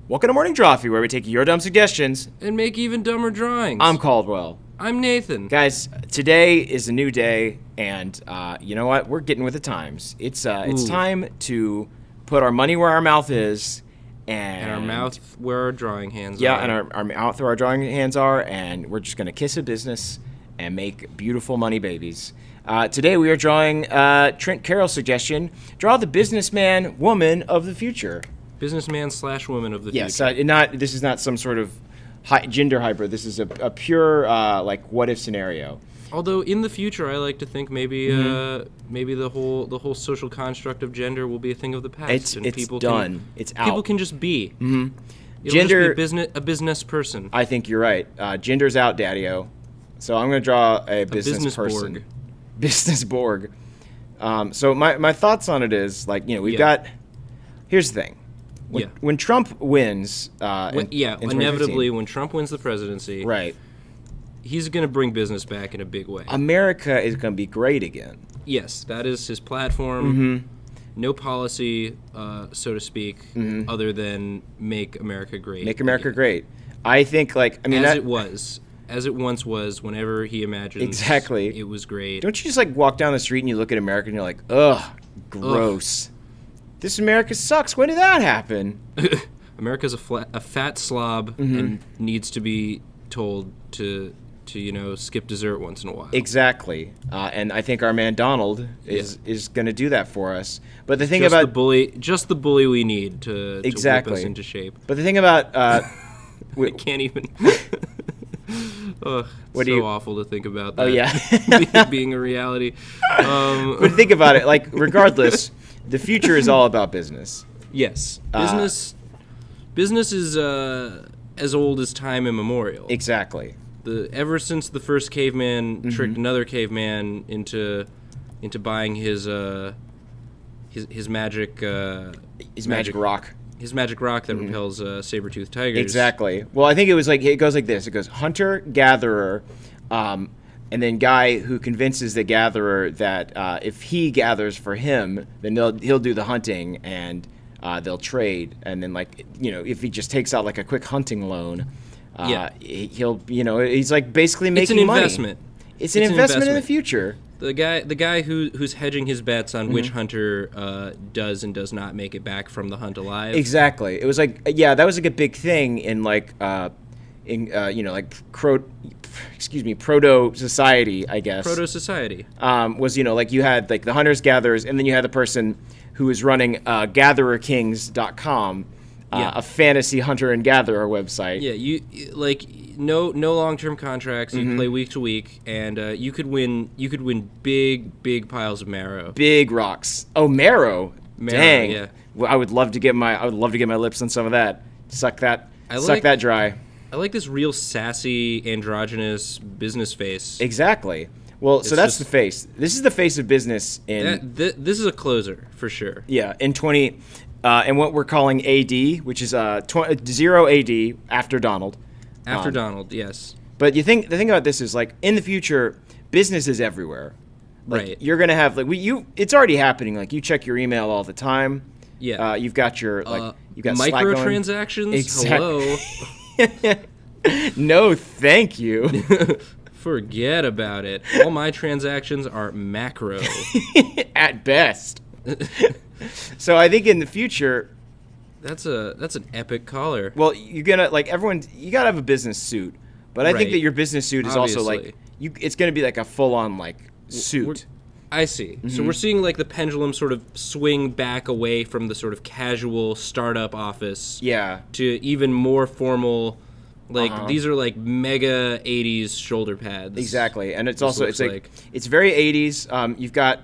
Welcome to Morning Drawfee, where we take your dumb suggestions And make even dumber drawings. I'm Caldwell. I'm Nathan. Guys, today is a new day, and you know what? We're getting with the times. It's time to put our money where our mouth is, and our mouth where our drawing hands are. Yeah, and our mouth where our drawing hands are, and we're just going to kiss a business and make beautiful money babies. Today we are drawing Trent Carroll's suggestion, draw the businessman woman of the future. Businessman/woman of the yes, future. This is not some sort of gender hybrid. This is a pure what if scenario. Although in the future, I like to think maybe the whole social construct of gender will be a thing of the past. It's done. It's out. People can just be. Mm-hmm. Gender just be a business person. I think you're right. Gender's out, Daddy-O. So I'm going to draw a business person. Borg. Business Borg. So my thoughts on it is we've got. Here's the thing. When Trump wins, inevitably when Trump wins the presidency, right, he's going to bring business back in a big way. America is going to be great again. Yes, that is his platform. Mm-hmm. No policy, so to speak, other than make America great. Make America great. I think, as it once was, whenever he imagined exactly it was great. Don't you just walk down the street and you look at America and you're like, ugh, gross. Ugh. This America sucks. When did that happen? America's a fat slob and needs to be told to skip dessert once in a while. Exactly. And I think our man Donald is going to do that for us. But the thing the bully we need to whip us into shape. But the thing about I can't even. Awful to think about that. Oh yeah, being a reality. But think about it. Regardless, the future is all about business. Yes, business is as old as time immemorial. Exactly. Ever since the first caveman tricked another caveman into buying his magic rock. His magic rock that repels saber-toothed tigers. Exactly. Well, I think it was it goes like this. It goes hunter, gatherer, and then guy who convinces the gatherer that if he gathers for him, then he'll do the hunting and they'll trade. And then if he just takes out a quick hunting loan, he'll he's basically making money. It's an investment. It's an investment in the future. The guy who's hedging his bets on which hunter does and does not make it back from the hunt alive. Exactly. It was that was a big thing in proto society, I guess. Proto society. Was you had the hunters gatherers, and then you had the person who was running GathererKings.com, a fantasy hunter and gatherer website. Yeah, you no long-term contracts. You play week to week, and you could win big piles of marrow. Big rocks. Oh, marrow. Dang. Yeah. Well, I would love to get my lips on some of that. Suck that dry. I like this real sassy androgynous business face. Exactly. Well, so that's the face. This is the face of business in. This is a closer for sure. Yeah, in and what we're calling AD, which is 0 AD after Donald. After Donald, yes. But the thing about this is in the future, business is everywhere. Right. You're gonna have it's already happening. You check your email all the time. Yeah. You've got your you've got microtransactions. Exactly. Hello. No, thank you. Forget about it. All my transactions are macro. At best. So I think in the future, that's an epic collar. Well, you're gonna everyone. You gotta have a business suit, but I think that your business suit is also it's gonna be a full on suit. I see. So we're seeing the pendulum sort of swing back away from the sort of casual startup office. Yeah. To even more formal. These are mega 80s shoulder pads. Exactly, and it's very 80s. You've got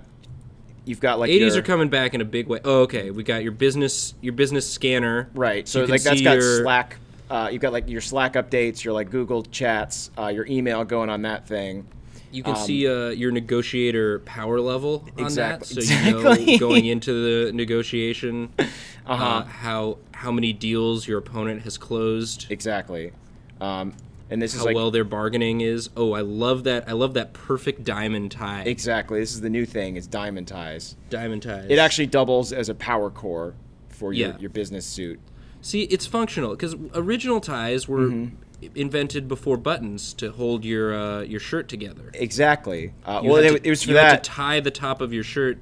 80s are coming back in a big way. Oh, okay. We got your business scanner. Right. So that's got Slack. You've got your Slack updates, your Google chats, your email going on that thing. You can see your negotiator power level on that, so exactly. You know going into the negotiation how many deals your opponent has closed. Exactly. And this is how well their bargaining is. Oh, I love that. I love that perfect diamond tie. Exactly. This is the new thing. It's diamond ties. Diamond ties. It actually doubles as a power core for your business suit. See, it's functional because original ties were invented before buttons to hold your shirt together. Exactly. It was for you that. had to tie the top of your shirt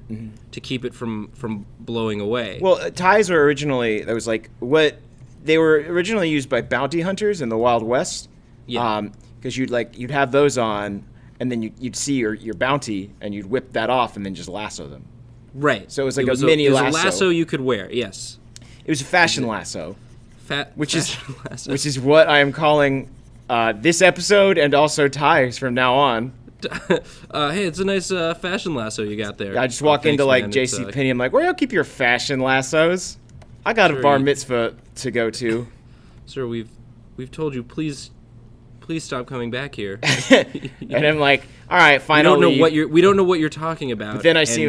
to keep it from blowing away. Well, ties were originally, that was like what they were originally used by bounty hunters in the Wild West. Yeah. Because you'd have those on, and then you'd see your bounty, and you'd whip that off, and then just lasso them. Right. So it was like a mini it was lasso. a lasso you could wear. Yes. It was a fashion lasso, which lasso. is what I am calling this episode, and also ties from now on. Hey, it's a nice fashion lasso you got there. I just walk into like man. J.C. Penney. I'm like, where y'all keep your fashion lassos? I got a bar mitzvah to go to. Sir, we've told you, please stop coming back here. And I'm like, all right, fine. We don't know what you're talking about. But then I see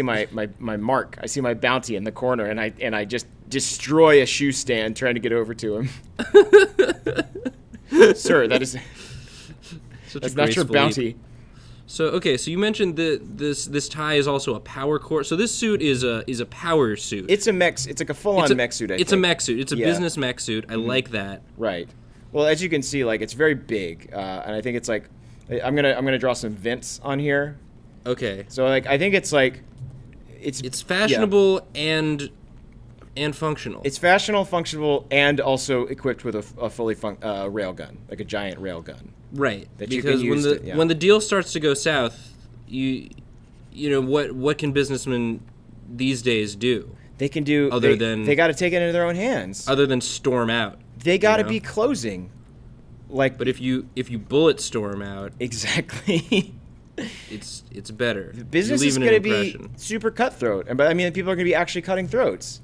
my mark. I see my bounty in the corner, and I just destroy a shoe stand trying to get over to him. Sir, that's not your bounty. Leap. So you mentioned this tie is also a power core. So this suit is a power suit. It's like a full-on mech suit. It's a mech suit. It's a business mech suit. I like that. Right. Well, as you can see, like it's very big, and I think it's like I'm gonna draw some vents on here. Okay. So like I think it's like it's fashionable and functional. It's functional, and also equipped with a fully rail gun, like a giant rail gun. Right. That because you can use when the deal starts to go south, you know what can businessmen these days do? They can do they got to take it into their own hands. Other than storm out. They got to be closing. Like, but if you bullet storm out, exactly, it's better. The business is going to be super cutthroat, but I mean, people are going to be actually cutting throats.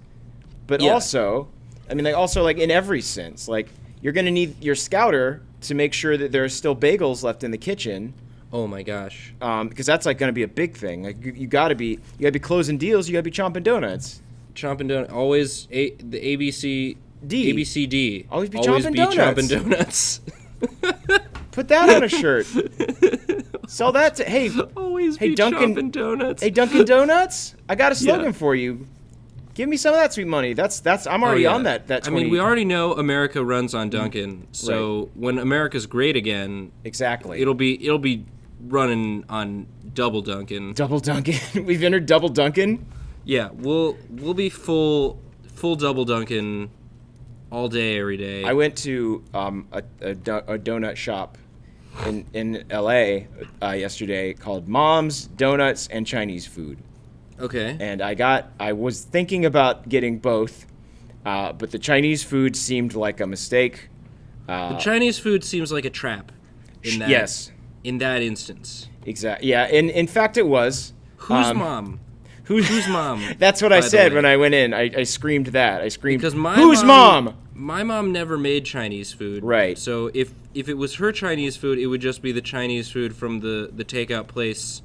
But also, I mean, like in every sense, like you're going to need your scouter to make sure that there are still bagels left in the kitchen. Oh my gosh! Because that's like going to be a big thing. Like you got to be closing deals. You got to be chomping donuts. Chomping donuts. Always the ABC. ABCD. Always be chomping donuts. Put that on a shirt. Sell that to Dunkin' Donuts. Hey, Dunkin' Donuts. I got a slogan for you. Give me some of that sweet money. I'm already on that. That 20. I mean, we already know America runs on Dunkin'. So when America's great again, exactly, it'll be running on double Dunkin'. Double Dunkin'. We've entered double Dunkin'. Yeah, we'll be full double Dunkin'. All day, every day. I went to a donut shop in L.A. Yesterday called Mom's Donuts and Chinese Food. Okay. And I was thinking about getting both, but the Chinese food seemed like a mistake. The Chinese food seems like a trap. Yes. In that instance. Exactly. Yeah. In fact, it was. Whose mom? Whose mom? That's what I said when I went in. I screamed that. I screamed, because whose mom? My mom never made Chinese food. Right. So if it was her Chinese food, it would just be the Chinese food from the takeout place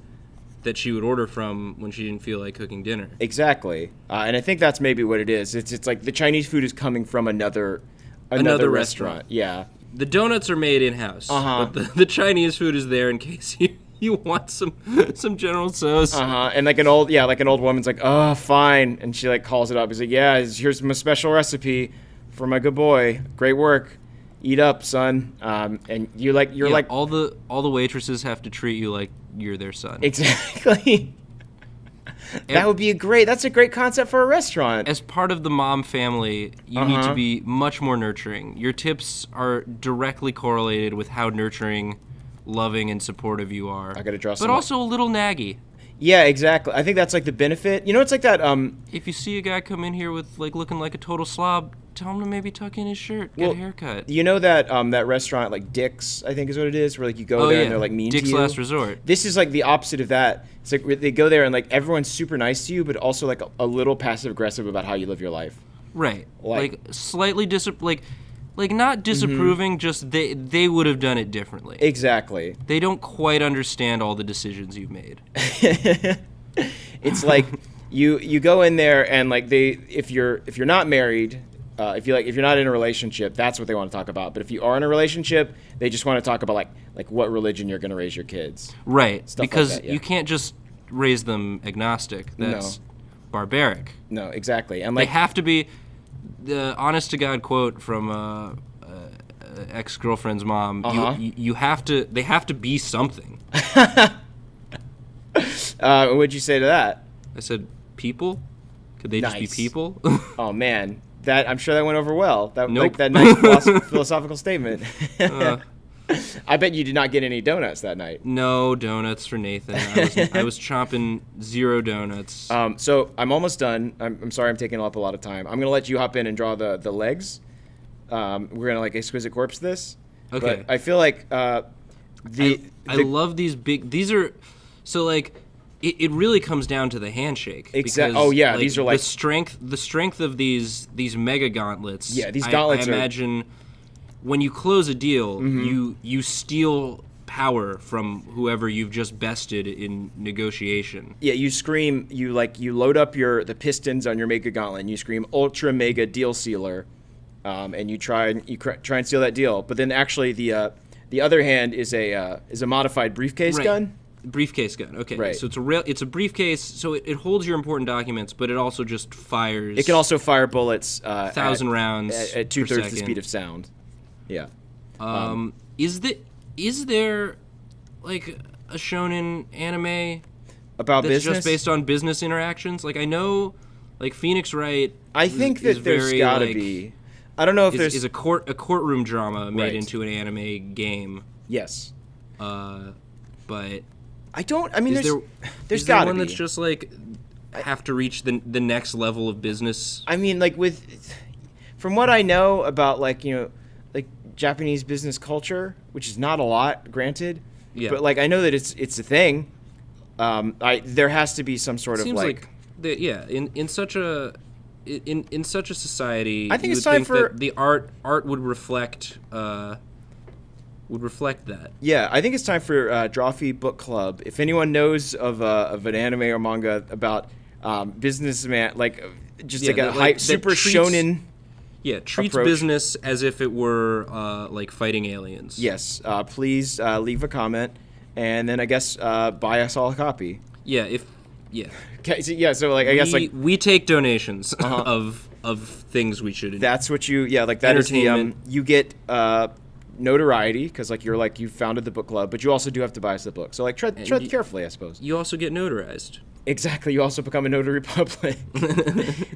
that she would order from when she didn't feel like cooking dinner. Exactly. And I think that's maybe what it is. It's like the Chinese food is coming from another restaurant. Yeah. The donuts are made in-house. But the Chinese food is there in case you want some General Tso's. And like an old woman's like, oh, fine, and she like calls it up. He's like, yeah, here's my special recipe for my good boy. Great work. Eat up, son. And you're like all the waitresses have to treat you like you're their son. Exactly. That's a great concept for a restaurant. As part of the mom family, you need to be much more nurturing. Your tips are directly correlated with how nurturing, loving, and supportive you are. I gotta draw some. But also a little naggy. Yeah, exactly. I think that's like the benefit. You know, it's like that. If you see a guy come in here with like looking like a total slob, tell him to maybe tuck in his shirt, get a haircut. You know that that restaurant, like Dick's, I think is what it is, where like you go there and they're like mean Dick's to you. Last Resort. This is like the opposite of that. It's like they go there and like everyone's super nice to you, but also like a little passive aggressive about how you live your life. Right. Like slightly like not disapproving, just they would have done it differently. Exactly. They don't quite understand all the decisions you've made. It's like you go in there and like if you're not married, if you're not in a relationship, that's what they want to talk about. But if you are in a relationship, they just want to talk about like what religion you're going to raise your kids. Right. Stuff because like that, you can't just raise them agnostic. That's barbaric. No, exactly. And they like have to be the honest to God quote from ex-girlfriend's mom. You have to. They have to be something. What'd you say to that? I said, people. Could they just be people? Oh man, I'm sure that went over well. That Nope. like that nice philosophical statement. I bet you did not get any donuts that night. No donuts for Nathan. I was chomping 0 donuts. So I'm almost done. I'm sorry I'm taking up a lot of time. I'm gonna let you hop in and draw the legs. We're gonna like exquisite corpse this. Okay. But I feel like I love these big. These are so like. It really comes down to the handshake. Exactly. Oh yeah, like, these are like the strength of these mega gauntlets. Yeah, these gauntlets I imagine when you close a deal, you steal power from whoever you've just bested in negotiation. Yeah, you scream. You load up the pistons on your mega gauntlet, and you scream ultra mega deal sealer, and you try and steal that deal. But then actually the other hand is a modified briefcase gun. Briefcase gun. Okay. Right. So it's a briefcase. So it holds your important documents, but it also just fires. It can also fire bullets. 1,000 rounds at 2/3 the speed of sound. Yeah. Is there like a shonen anime about that's business just based on business interactions? Like I know, like Phoenix Wright. I think that there's got to be. I don't know if there's a courtroom drama made into an anime game. Yes. But. I don't. I mean, there's got got to one be. that's just like have to reach the next level of business. I mean, like from what I know about like Japanese business culture, which is not a lot, granted. Yeah. But like I know that it's a thing. There has to be some sort of like. In such a society, I think it's you would time for that the art would reflect. Would reflect that. Yeah, I think it's time for Drawfee Book Club. If anyone knows of an anime or manga about businessman, like just like a super shonen. Yeah, treats approach. Business as if it were like fighting aliens. Yes, please leave a comment, and then I guess buy us all a copy. Yeah, Okay, so like I guess like we take donations of things we should. That's what you that is the you get notoriety because you founded the book club, but you also do have to buy us the book. So like tread carefully, I suppose. You also get notarized. Exactly. You also become a notary public,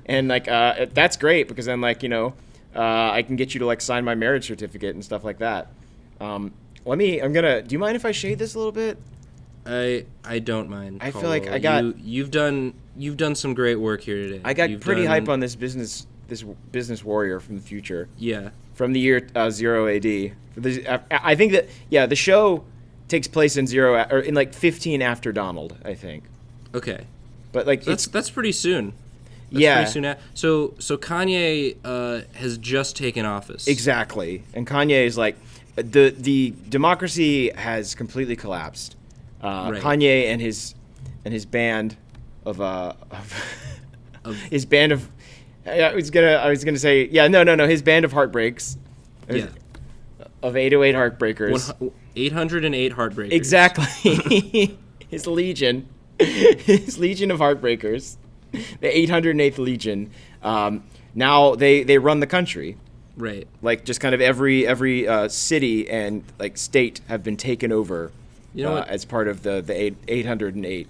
and that's great because then I can get you to like sign my marriage certificate and stuff like that. Do you mind if I shade this a little bit? I don't mind. I feel like I got you've done some great work here today. I got pretty hype on this business warrior from the future. Yeah. From the year 0 AD. I think that the show takes place in 15 after Donald, I think. Okay. But like that's pretty soon. Pretty soon so Kanye has just taken office. Exactly. And Kanye is like the democracy has completely collapsed. Right. Kanye and his band of his band of I was gonna say his band of heartbreaks. Yeah. Of 808 heartbreakers. 808 heartbreakers. Exactly. His legion of heartbreakers. The 808th Legion. Now they run the country. Right. Like just kind of every city and like state have been taken over. You know as part of the 808.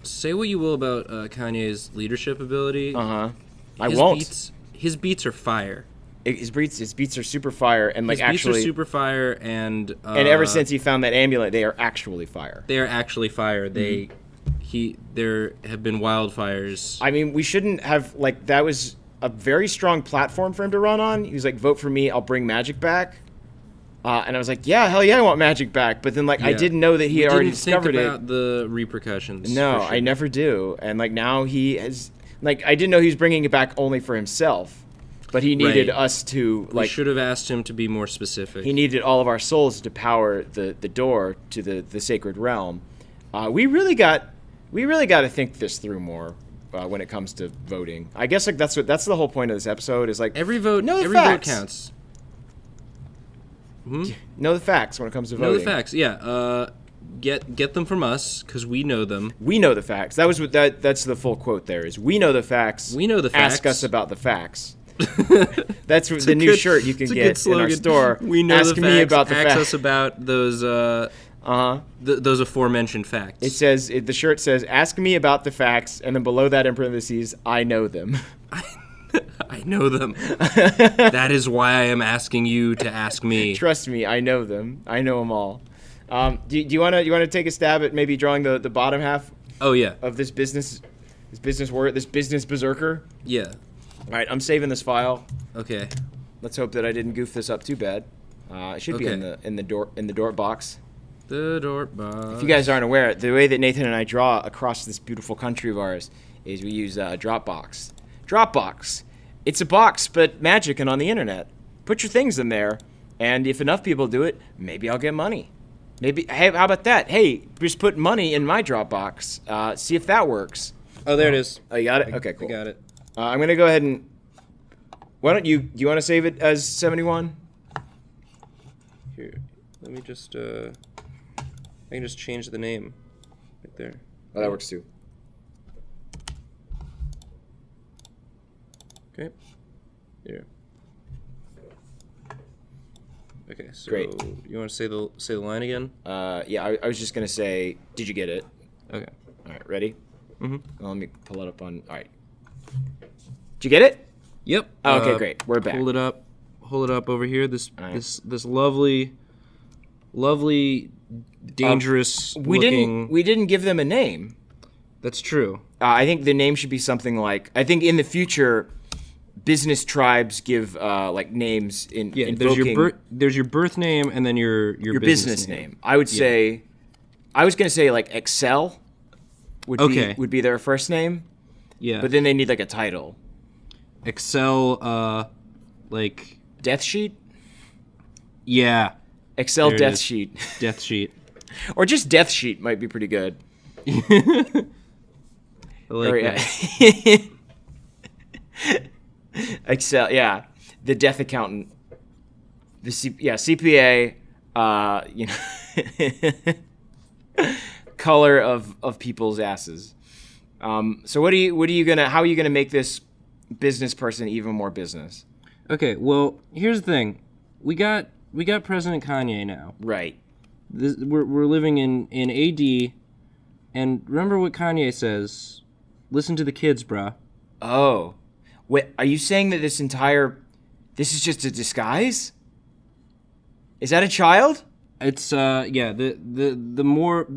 Say what you will about Kanye's leadership ability. I won't. His beats are fire. His beats are super fire, and like his beats are super fire, and ever since he found that amulet, they are actually fire. They are actually fire. There have been wildfires. I mean, we shouldn't have that was a very strong platform for him to run on. He was like, "Vote for me, I'll bring magic back." And I was like, yeah, hell yeah, I want magic back. But then, I didn't know that he had already discovered it. Think about the repercussions. No, for sure. I never do. And, now he has... I didn't know he was bringing it back only for himself. But he needed us to, We should have asked him to be more specific. He needed all of our souls to power the door to the sacred realm. We really got to think this through more when it comes to voting. I guess, that's the whole point of this episode is, every vote counts. Know the facts when it comes to voting. Know the facts, yeah. Get them from us because we know them. We know the facts. That's the full quote. There is we know the facts. We know the facts. Ask us about the facts. That's the new shirt you can get in our store. We know Ask the me facts. about the Ask facts. us about those. Those aforementioned facts. It says the shirt says, "Ask me about the facts," and then below that in parentheses, "I know them." I know them. That is why I am asking you to ask me. Trust me, I know them. I know them all. Do you want to take a stab at maybe drawing the bottom half? Oh yeah. Of this business berserker. Yeah. All right, I'm saving this file. Okay. Let's hope that I didn't goof this up too bad. It should be in the door box. The door box. If you guys aren't aware, the way that Nathan and I draw across this beautiful country of ours is we use Dropbox. Dropbox. It's a box, but magic and on the internet. Put your things in there, and if enough people do it, maybe I'll get money. Maybe. Hey, how about that? Hey, just put money in my Dropbox. See if that works. Oh, there it is. Oh, you got it? Okay, cool. I got it. I'm going to go ahead and... Why don't you... Do you want to save it as 71? Here. Let me just... I can just change the name. Right there. Oh, that works too. Okay. Here. Okay, so... Great. You want to say the line again? Yeah, I was just going to say, did you get it? Okay. All right, ready? Mm-hmm. Well, let me pull it up on... All right. Did you get it? Yep. Oh, okay, great. We're back. Hold it up over here. This right. this lovely dangerous we looking... didn't give them a name. That's true. I think the name should be something like... I think in the future, business tribes give like names in invoking... There's your birth name and then your business name. I would say... I was going to say like Excel would be their first name. Yeah. But then they need like a title. Excel, like... Death Sheet? Yeah. Excel Death Sheet. Death Sheet. Or just Death Sheet might be pretty good. I like that. Excel, yeah. The Death Accountant. The CPA, you know... color of people's asses. So how are you gonna make this business person even more business? Okay, well, here's the thing. We got President Kanye now. Right. We're living in AD, and remember what Kanye says. Listen to the kids, bruh. Oh. Wait, are you saying that this is just a disguise? Is that a child? It's the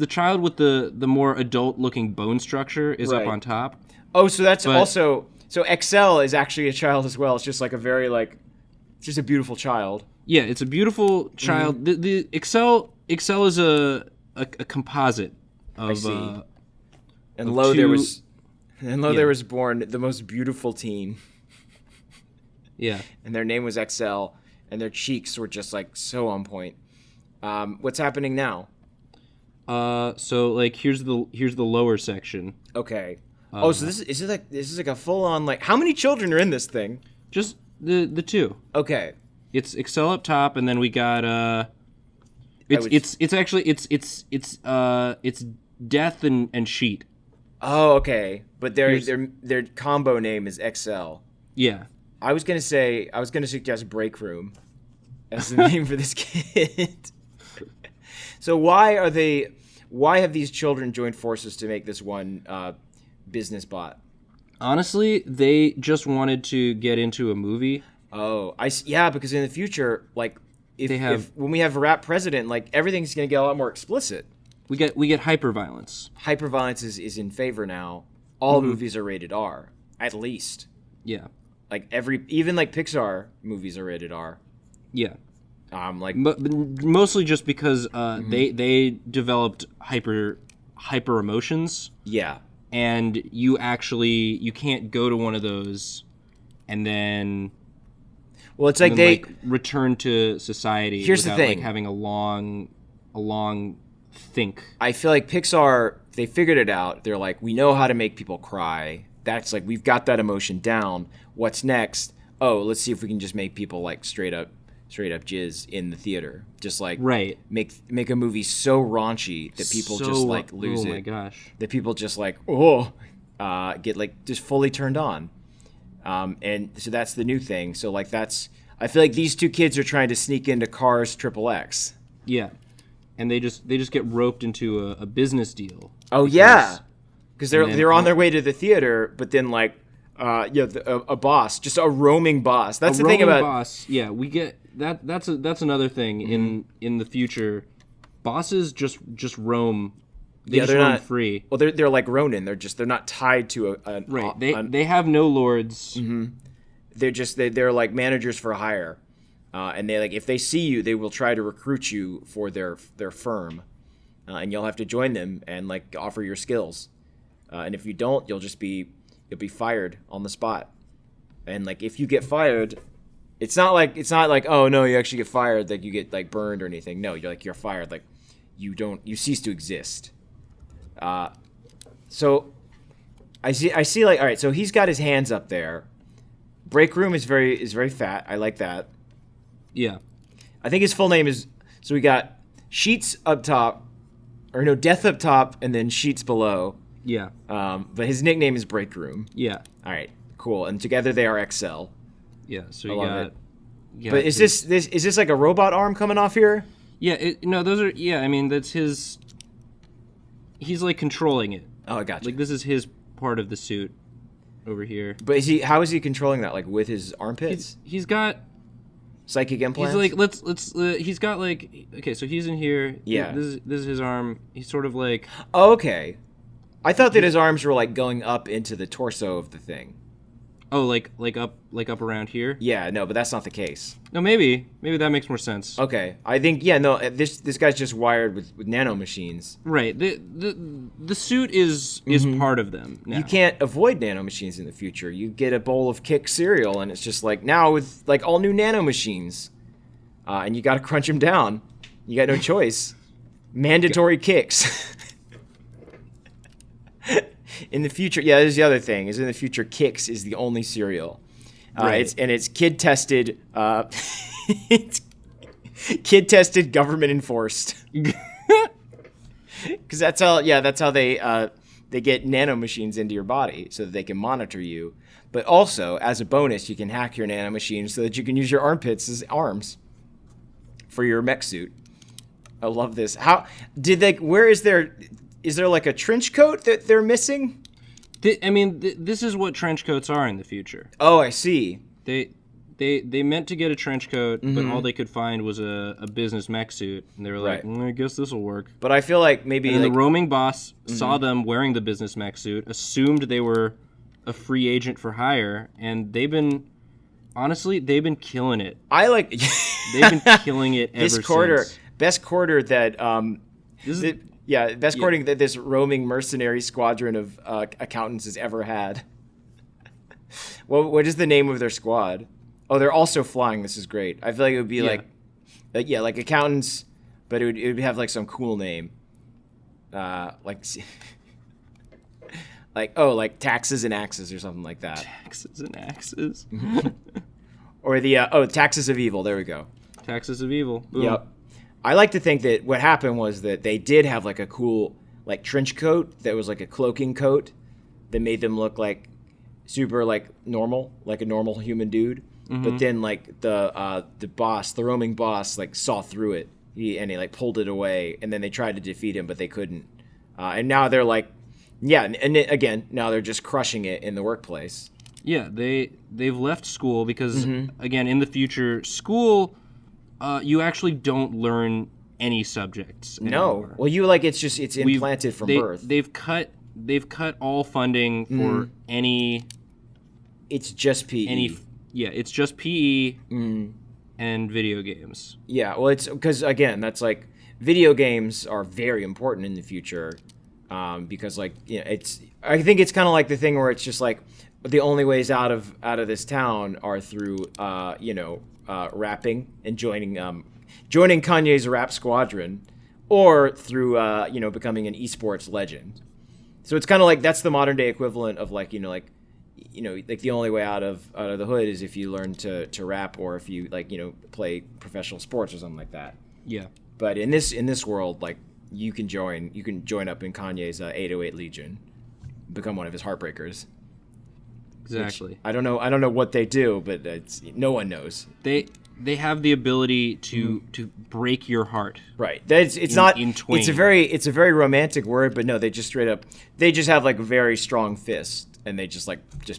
child with the more adult looking bone structure is up on top. Oh, so that's also Excel is actually a child as well. It's just like just a beautiful child. Yeah, it's a beautiful child. Mm-hmm. The Excel is a composite of I see. And of there was born the most beautiful teen. Yeah. And their name was Excel, and their cheeks were just like so on point. What's happening now? So like here's the lower section. Okay. So this is like a full on like how many children are in this thing? Just the two. Okay. It's Excel up top, and then we got it's Death and Sheet. Oh, okay. But their combo name is Excel. Yeah. I was gonna suggest Break Room as the name for this kid. So why have these children joined forces to make this one business bot? Honestly, they just wanted to get into a movie. Oh, because in the future, like when we have a rap president, like everything's gonna get a lot more explicit. We get hyperviolence. Hyperviolence is in favor now. All movies are rated R, at least. Yeah. Like even like Pixar movies are rated R. Yeah. But mostly just because they developed hyper emotions. Yeah. And you can't go to one of those and then it's like return to society without like having a long think. I feel like Pixar, they figured it out. They're like, we know how to make people cry. That's like, we've got that emotion down. What's next? Oh, let's see if we can just make people like straight up jizz in the theater. Just like make a movie so raunchy that people just like lose it. Oh my gosh. That people just like get like just fully turned on. And so that's the new thing. So like I feel like these two kids are trying to sneak into Cars XXX. Yeah, and they just get roped into a business deal. Oh yeah, because they're on their way to the theater, but then like a boss, just a roaming boss. That's the thing about boss. Yeah, we get that. That's another thing in the future. Bosses just roam. They just roam free. Well, they're like Ronin. They're not tied to a right. They have no lords. Mm-hmm. They're like managers for hire, and they like if they see you, they will try to recruit you for their firm, and you'll have to join them and like offer your skills, and if you don't, you'll be fired on the spot, and like if you get fired, it's not like oh no, you actually get fired, like you get like burned or anything. No, you're fired, like you cease to exist. So I see like all right, so he's got his hands up there. Break room is very fat. I like that. Yeah. I think his full name is, so we got Sheets up top, or no, Death up top, and then Sheets below. Yeah. But his nickname is Break Room. Yeah. All right, cool. And together they are Excel. Yeah. So you got. Yeah. But is this like a robot arm coming off here? Yeah. No, those are. Yeah. I mean, that's his. He's like controlling it. Oh, I got you. Like this is his part of the suit. Over here, but how is he controlling that? Like with his armpits? He's got psychic implants. He's like let's. He's got like okay, so he's in here. Yeah, this is his arm. He's sort of like okay. I thought that his arms were like going up into the torso of the thing. Oh, like up around here? Yeah, no, but that's not the case. No, maybe that makes more sense. Okay, I think this guy's just wired with nano machines. Right. The suit is part of them now. You can't avoid nano machines in the future. You get a bowl of Kick cereal, and it's just like now with like all new nano machines, and you got to crunch them down. You got no choice. Mandatory kicks. In the future, yeah, there's the other thing. Is in the future, Kix is the only cereal. Right. It's kid tested. It's kid tested, government enforced. Because that's how they get nano machines into your body so that they can monitor you. But also, as a bonus, you can hack your nano machine so that you can use your armpits as arms for your mech suit. I love this. How did they? Where is there? Is there like a trench coat that they're missing? This is what trench coats are in the future. Oh, I see. They meant to get a trench coat, but all they could find was a business mech suit, and they were like, Right. I guess this will work. But I feel like maybe And the roaming boss saw them wearing the business mech suit, assumed they were a free agent for hire, and they've been killing it. I like They've been killing it ever this quarter. since. Best quarter that best Yeah. quarter that this roaming mercenary squadron of accountants has ever had. Well, what is the name of their squad? Oh, they're also flying. This is great. I feel like it would be like accountants, but it would have like some cool name, like taxes and axes or something like that. Taxes and axes. Or the taxes of evil. There we go. Taxes of evil. Boom. Yep. I like to think that what happened was that they did have like a cool like trench coat that was like a cloaking coat that made them look like super like normal, like a normal human dude. But then like the boss, the roaming boss, like saw through it. He like pulled it away, and then they tried to defeat him, but they couldn't. And now they're like, and again, now they're just crushing it in the workplace. Yeah, they've left school because again, in the future, school. You actually don't learn any subjects anymore. No. Well, it's implanted from birth. They've cut all funding for any. It's just PE. It's just PE and video games. Yeah, well, it's because again, that's like video games are very important in the future, because like it's. I think it's kind of like the thing where it's just like the only ways out of this town are through rapping and joining Kanye's rap squadron, or through becoming an esports legend. So it's kind of like that's the modern day equivalent of like the only way out of the hood is if you learn to rap, or if you play professional sports or something like that. Yeah. But in this world, like you can join up in Kanye's 808 Legion, become one of his heartbreakers. Exactly. I don't know what they do, but no one knows. They have the ability to break your heart. Right. It's not in twain. It's a very romantic word, but no, they just have like a very strong fist, and they just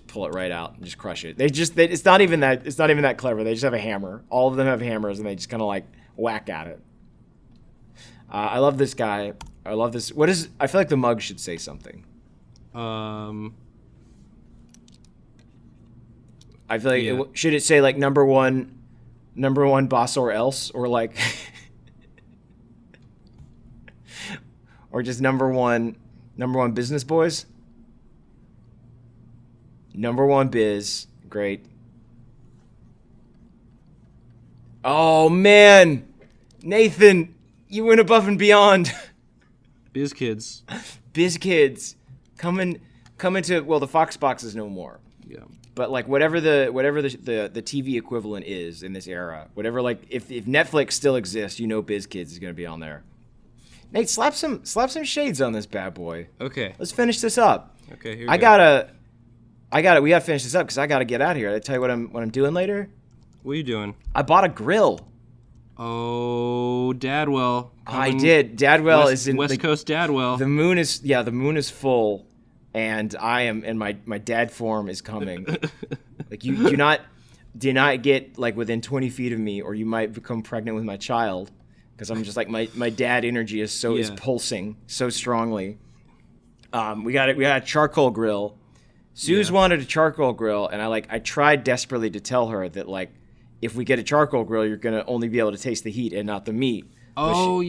pull it right out and just crush it. It's not even that clever. They just have a hammer. All of them have hammers, and they just kind of like whack at it. I love this guy. I love this. I feel like the mug should say something. I feel like should it say like number one boss or else, or like or just number one business boys? Number one biz. Great. Oh man, Nathan, you went above and beyond. Biz kids coming to, well, the Fox box is no more. Yeah. But like whatever the TV equivalent is in this era, whatever, like if Netflix still exists, Biz Kids is gonna be on there. Nate, slap some shades on this bad boy. Okay. Let's finish this up. Okay. Here we gotta finish this up because I gotta get out of here. Did I tell you what I'm doing later? What are you doing? I bought a grill. Oh, Dadwell. I did. Dadwell is in West Coast Dadwell. The moon is full, and my dad form is coming. Like you do not get like within 20 feet of me, or you might become pregnant with my child, because I'm just like my dad energy is is pulsing so strongly. We got a charcoal grill. Suze wanted a charcoal grill, and I tried desperately to tell her that like, if we get a charcoal grill, you're going to only be able to taste the heat and not the meat. But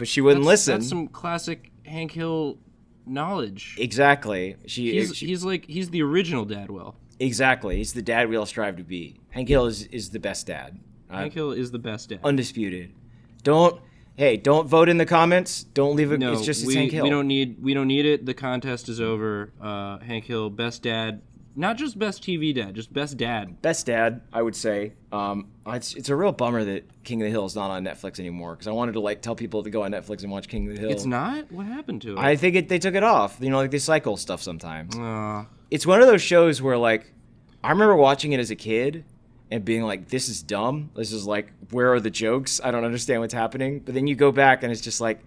she wouldn't listen. That's some classic Hank Hill knowledge. Exactly. He's the original Dadwell. Exactly. He's the dad we all strive to be. Hank Hill is the best dad. Hank Hill is the best dad. Undisputed. Don't vote in the comments. Don't leave it. No, it's Hank Hill. We don't need it. The contest is over. Hank Hill, best dad. Not just best TV dad, just best dad. Best dad, I would say. It's a real bummer that King of the Hill is not on Netflix anymore, because I wanted to tell people to go on Netflix and watch King of the Hill. It's not? What happened to it? I think they took it off. They cycle stuff sometimes. It's one of those shows where like, I remember watching it as a kid and being like, this is dumb. This is like, where are the jokes? I don't understand what's happening. But then you go back and it's just like,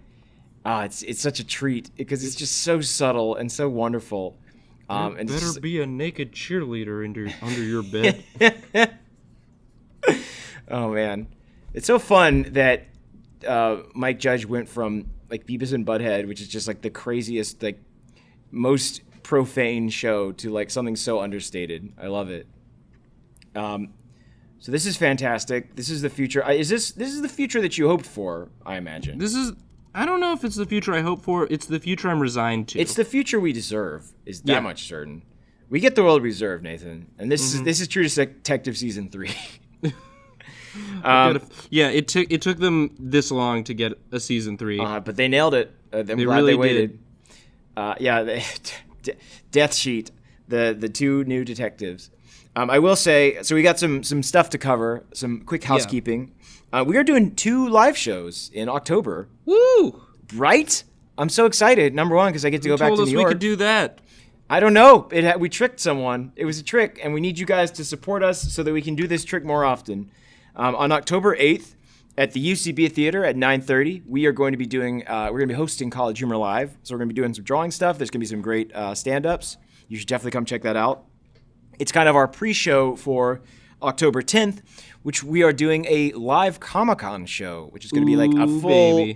it's such a treat, because it's just so subtle and so wonderful. And better be a naked cheerleader under your bed. Oh man, it's so fun that Mike Judge went from like Beavis and Butthead, which is just like the craziest, like most profane show, to like something so understated. I love it. So this is fantastic. This is the future. This is the future that you hoped for, I imagine. I don't know if it's the future I hope for. It's the future I'm resigned to. It's the future we deserve. Is that much certain? We get the world we deserve, Nathan, and this is True Detective season 3. It took them this long to get a season 3, but they nailed it. I'm glad really they waited. Death Sheet, the two new detectives. I will say, so we got some stuff to cover, some quick housekeeping. We are doing 2 live shows in October. Woo! Right? I'm so excited. Number one, because I get to go back to New York. Told us we could do that. I don't know. We tricked someone. It was a trick, and we need you guys to support us so that we can do this trick more often. On October 8th at the UCB Theater at 9:30, we are going to be hosting College Humor Live. So we're going to be doing some drawing stuff. There's going to be some great stand-ups. You should definitely come check that out. It's kind of our pre-show for October 10th, which we are doing a live Comic-Con show, which is going to be like a full,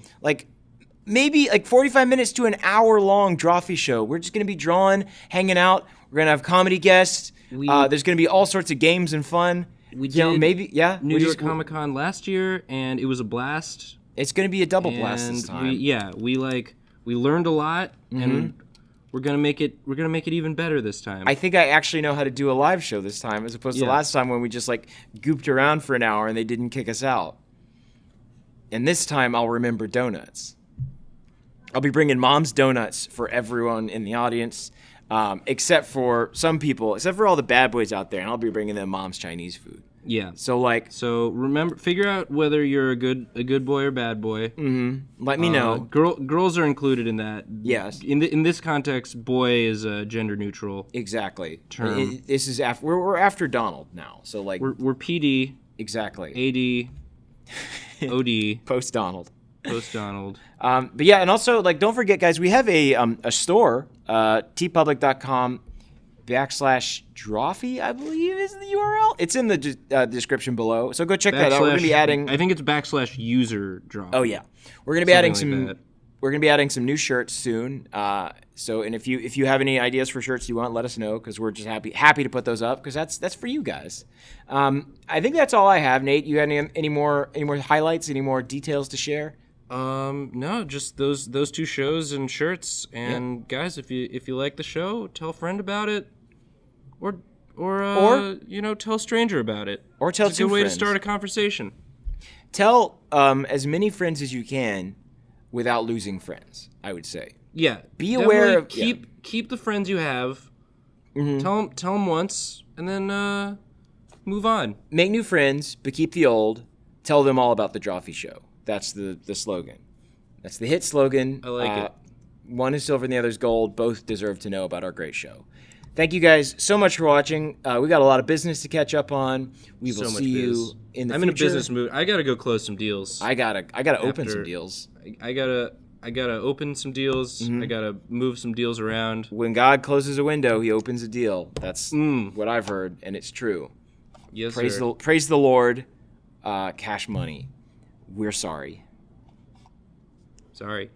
maybe 45 minutes to an hour-long Drawfee show. We're just going to be drawing, hanging out. We're going to have comedy guests. There's going to be all sorts of games and fun. We did New York York Comic-Con last year, and it was a blast. It's going to be a double blast this time. We learned a lot, and we're gonna make it even better this time. I think I actually know how to do a live show this time, as opposed to last time when we just gooped around for an hour and they didn't kick us out. And this time I'll remember donuts. I'll be bringing Mom's Donuts for everyone in the audience, except for some people, except for all the bad boys out there, and I'll be bringing them Mom's Chinese food. Yeah. So like, remember, figure out whether you're a good boy or bad boy. let me know. Girls are included in that. Yes. In this context, boy is a gender neutral. Exactly. Term. This is after we're after Donald now. So like, We're PD, exactly. AD, OD, Post Donald. post Donald. But yeah, and also like, don't forget, guys, we have a store, tpublic.com/Drawfee, I believe is the URL. It's in the description below. So go check that out. We're gonna be adding. I think it's /user Drawfee. Oh yeah, we're gonna be adding Something like some. We're gonna be adding some new shirts soon. And if you have any ideas for shirts you want, let us know, because we're just happy to put those up, because that's for you guys. I think that's all I have. Nate, you got any more highlights? Any more details to share? No, just those two shows and shirts. And guys, if you like the show, tell a friend about it, or tell a stranger about it. Or tell it's a good two way friends. to start a conversation. Tell as many friends as you can without losing friends, I would say. Yeah. Be aware of keep the friends you have. Tell them once, and then move on. Make new friends, but keep the old. Tell them all about the Drawfee Show. That's the slogan. That's the hit slogan. I like it. One is silver and the other is gold. Both deserve to know about our great show. Thank you guys so much for watching. We got a lot of business to catch up on. We will see you in the future. I'm in a business mood. I gotta go close some deals. I gotta open some deals. I gotta open some deals. I gotta move some deals around. When God closes a window, He opens a deal. That's what I've heard, and it's true. Yes, Praise sir. praise the Lord. Cash money. We're sorry. Sorry.